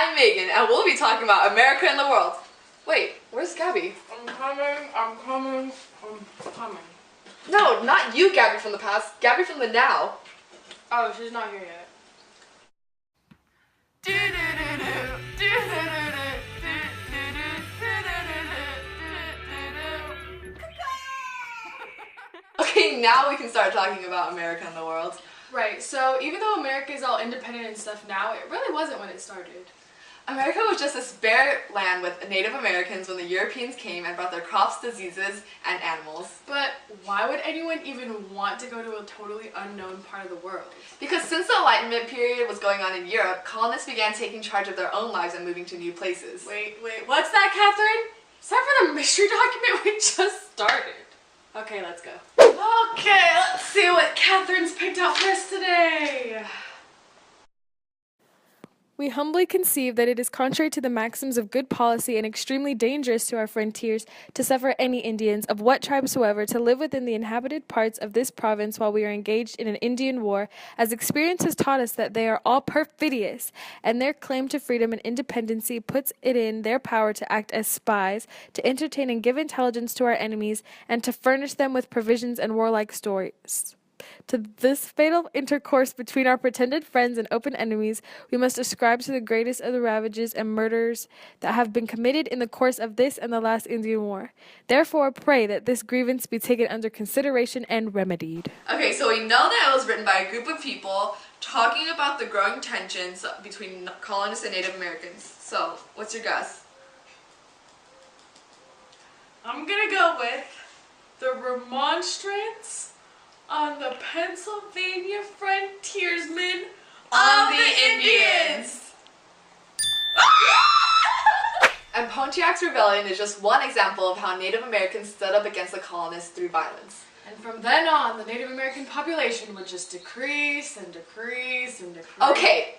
I'm Megan, and we'll be talking about America and the world. Wait, where's Gabby? I'm coming. No, not you, Gabby from the past. Gabby from the now. Oh, she's not here yet. Okay, now we can start talking about America and the world. Right, so even though America is all independent and stuff now, it really wasn't when it started. America was just this bare land with Native Americans when the Europeans came and brought their crops, diseases, and animals. But why would anyone even want to go to a totally unknown part of the world? Because since the Enlightenment period was going on in Europe, colonists began taking charge of their own lives and moving to new places. Wait, what's that, Catherine? Is that for the mystery document we just started? Okay, let's go. Okay, let's see what Catherine's picked out for us today. We humbly conceive that it is contrary to the maxims of good policy and extremely dangerous to our frontiers to suffer any Indians, of what tribe soever, to live within the inhabited parts of this province while we are engaged in an Indian war, as experience has taught us that they are all perfidious, and their claim to freedom and independency puts it in their power to act as spies, to entertain and give intelligence to our enemies, and to furnish them with provisions and warlike stores. To this fatal intercourse between our pretended friends and open enemies, we must ascribe to the greatest of the ravages and murders that have been committed in the course of this and the last Indian War. Therefore, pray that this grievance be taken under consideration and remedied. Okay, so we know that it was written by a group of people talking about the growing tensions between colonists and Native Americans. So, what's your guess? I'm gonna go with the Remonstrants on the Pennsylvania frontiersmen of the Indians. And Pontiac's Rebellion is just one example of how Native Americans stood up against the colonists through violence. And from then on, the Native American population would just decrease and decrease and decrease. Okay,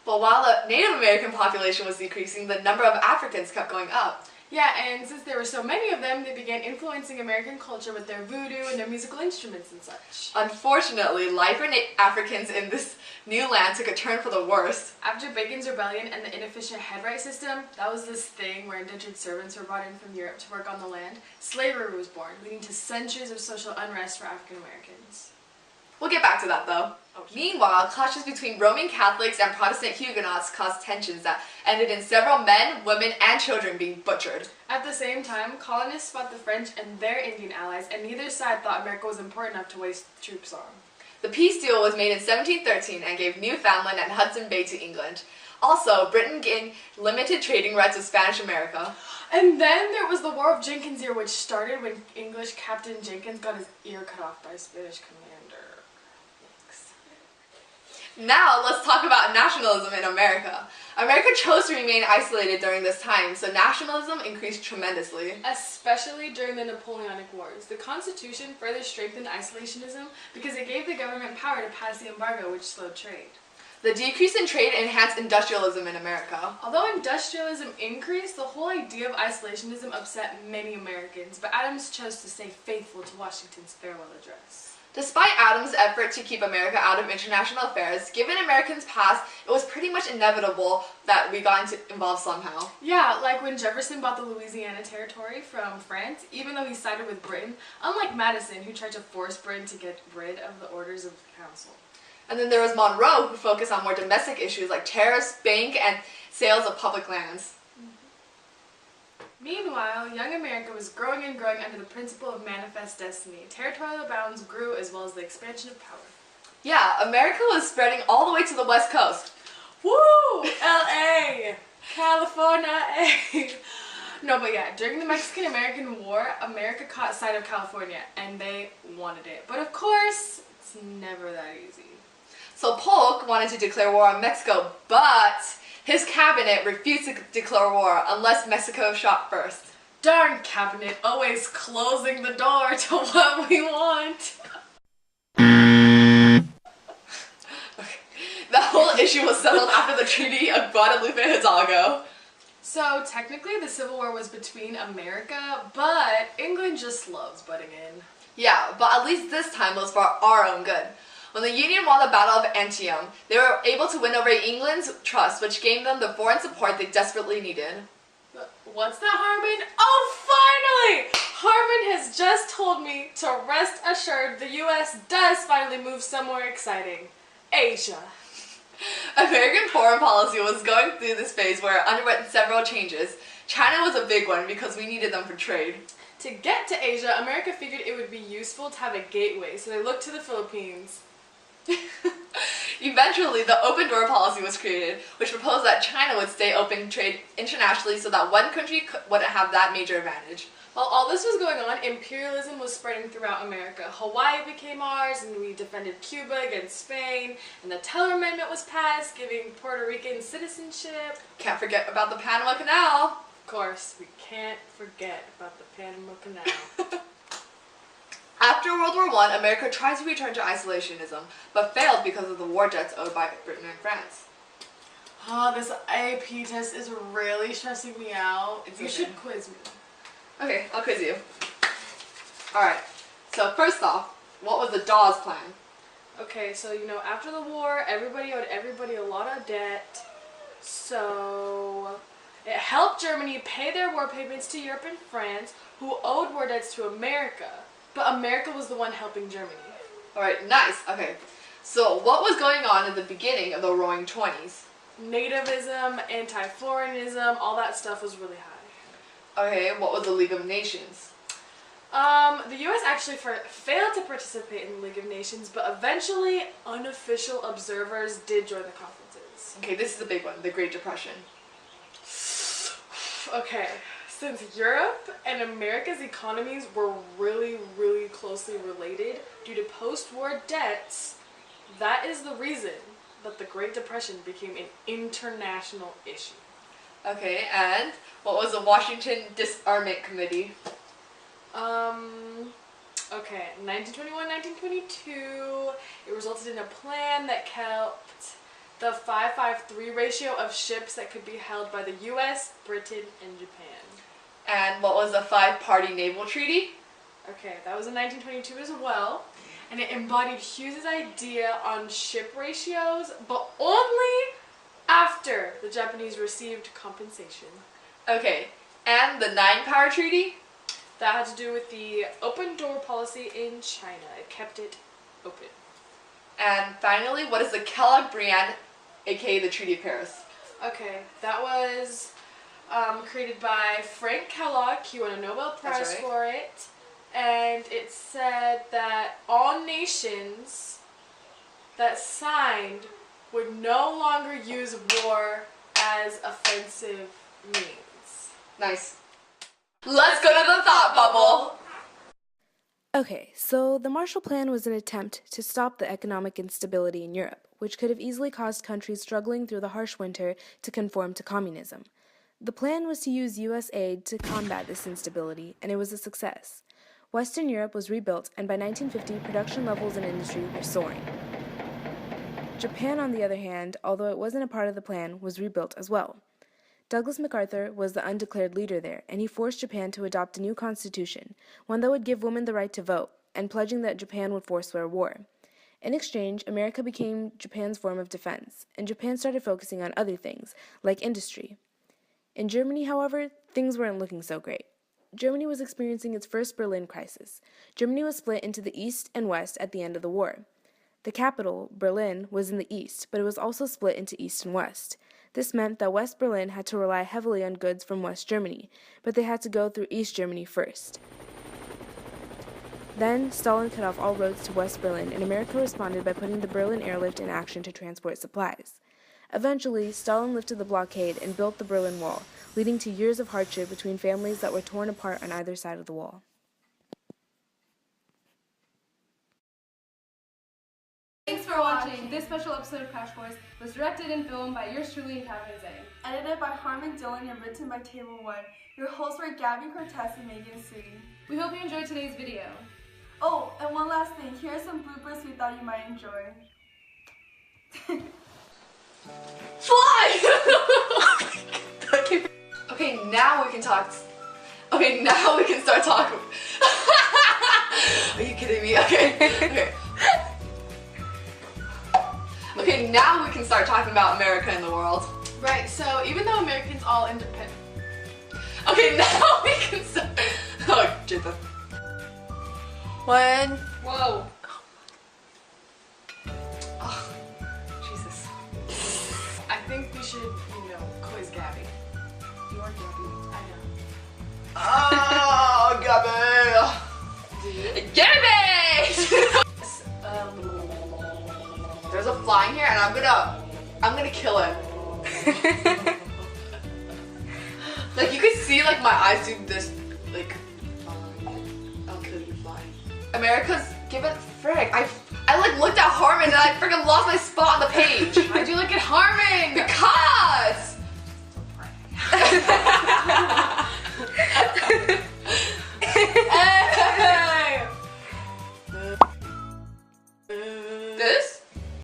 but while the Native American population was decreasing, the number of Africans kept going up. Yeah, and since there were so many of them, they began influencing American culture with their voodoo and their musical instruments and such. Unfortunately, life for Africans in this new land took a turn for the worst. After Bacon's Rebellion and the inefficient headright system, that was this thing where indentured servants were brought in from Europe to work on the land, slavery was born, leading to centuries of social unrest for African Americans. We'll get back to that though. Meanwhile, clashes between Roman Catholics and Protestant Huguenots caused tensions that ended in several men, women, and children being butchered. At the same time, colonists fought the French and their Indian allies, and neither side thought America was important enough to waste troops on. The peace deal was made in 1713 and gave Newfoundland and Hudson Bay to England. Also, Britain gained limited trading rights with Spanish America. And then there was the War of Jenkins' Ear, which started when English Captain Jenkins got his ear cut off by a Spanish commander. Now, let's talk about nationalism in America. America chose to remain isolated during this time, so nationalism increased tremendously. Especially during the Napoleonic Wars. The Constitution further strengthened isolationism because it gave the government power to pass the embargo, which slowed trade. The decrease in trade enhanced industrialism in America. Although industrialism increased, the whole idea of isolationism upset many Americans, but Adams chose to stay faithful to Washington's farewell address. Despite Adams' effort to keep America out of international affairs, given Americans' past, it was pretty much inevitable that we got involved somehow. Yeah, like when Jefferson bought the Louisiana Territory from France, even though he sided with Britain, unlike Madison, who tried to force Britain to get rid of the orders of the council. And then there was Monroe, who focused on more domestic issues like tariffs, bank, and sales of public lands. Meanwhile, young America was growing and growing under the principle of manifest destiny. Territorial bounds grew as well as the expansion of power. Yeah, America was spreading all the way to the West Coast. Woo! LA! California! No, but yeah, during the Mexican-American War, America caught sight of California, and they wanted it. But of course, it's never that easy. So Polk wanted to declare war on Mexico, but his cabinet refused to declare war unless Mexico shot first. Darn cabinet, always closing the door to what we want. The whole issue was settled after the Treaty of Guadalupe Hidalgo. So technically the Civil War was between America, but England just loves butting in. Yeah, but at least this time it was for our own good. When the Union won the Battle of Antietam, they were able to win over England's trust, which gave them the foreign support they desperately needed. What's that, Harmon? Oh, finally! Harmon has just told me to rest assured the U.S. does finally move somewhere exciting. Asia. American foreign policy was going through this phase where it underwent several changes. China was a big one because we needed them for trade. To get to Asia, America figured it would be useful to have a gateway, so they looked to the Philippines. Eventually, the open door policy was created, which proposed that China would stay open trade internationally so that one country wouldn't have that major advantage. While all this was going on, imperialism was spreading throughout America. Hawaii became ours, and we defended Cuba against Spain, and the Teller Amendment was passed, giving Puerto Ricans citizenship. Can't forget about the Panama Canal. Of course, we can't forget about the Panama Canal. After World War I, America tried to return to isolationism, but failed because of the war debts owed by Britain and France. Oh, this AP test is really stressing me out. It's you okay. should quiz me. Okay, I'll quiz you. Alright, so first off, what was the Dawes Plan? Okay, so after the war, everybody owed everybody a lot of debt. So it helped Germany pay their war payments to Europe and France, who owed war debts to America. But America was the one helping Germany. Alright, nice. Okay, so what was going on at the beginning of the Roaring Twenties? Nativism, anti-foreignism, all that stuff was really high. Okay, what was the League of Nations? The U.S. actually failed to participate in the League of Nations, but eventually unofficial observers did join the conferences. Okay, this is a big one, the Great Depression. Okay, since Europe and America's economies were really, really closely related due to post-war debts, that is the reason that the Great Depression became an international issue. Okay, and what was the Washington Disarmament Committee? Okay, 1921, 1922, it resulted in a plan that kept the 5-5-3 ratio of ships that could be held by the U.S., Britain, and Japan. And what was the Five-Party Naval Treaty? Okay, that was in 1922 as well, and it embodied Hughes' idea on ship ratios, but only after the Japanese received compensation. Okay, and the Nine-Power Treaty? That had to do with the open door policy in China. It kept it open. And finally, what is the Kellogg-Briand, aka the Treaty of Paris? Okay, that was created by Frank Kellogg. He won a Nobel Prize for it. And it said that all nations that signed would no longer use war as offensive means. Nice. Let's go to the thought bubble! Okay, so the Marshall Plan was an attempt to stop the economic instability in Europe, which could have easily caused countries struggling through the harsh winter to conform to communism. The plan was to use U.S. aid to combat this instability, and it was a success. Western Europe was rebuilt, and by 1950, production levels in industry were soaring. Japan, on the other hand, although it wasn't a part of the plan, was rebuilt as well. Douglas MacArthur was the undeclared leader there, and he forced Japan to adopt a new constitution, one that would give women the right to vote, and pledging that Japan would forswear war. In exchange, America became Japan's form of defense, and Japan started focusing on other things, like industry. In Germany, however, things weren't looking so great. Germany was experiencing its first Berlin crisis. Germany was split into the East and West at the end of the war. The capital, Berlin, was in the East, but it was also split into East and West. This meant that West Berlin had to rely heavily on goods from West Germany, but they had to go through East Germany first. Then, Stalin cut off all roads to West Berlin, and America responded by putting the Berlin airlift in action to transport supplies. Eventually, Stalin lifted the blockade and built the Berlin Wall, leading to years of hardship between families that were torn apart on either side of the wall. Thanks for watching. This special episode of Crash Course was directed and filmed by yours truly and Catherine Zhang. Edited by Harmon Dillon and written by Table One. Your hosts were Gabby Cortez and Megan City. We hope you enjoyed today's video. Oh, and one last thing. Here are some bloopers we thought you might enjoy. Fly! Okay, now we can talk. Okay, now we can start talking. Are you kidding me? Okay. Okay. start talking about America and the world. Right, so even though Americans all independent. Okay, now we can start. Oh, Jesus. One. Whoa. Oh, Jesus. I think we should, quiz Gabby. You're Gabby. I know. Oh, Gabby. Gabby! There's a fly in here, and I'm gonna kill it. Like you can see, like my eyes do this, like. I'll kill you, fly. America's given frick. I like looked at Harmon and I freaking lost my spot on the page. I do look at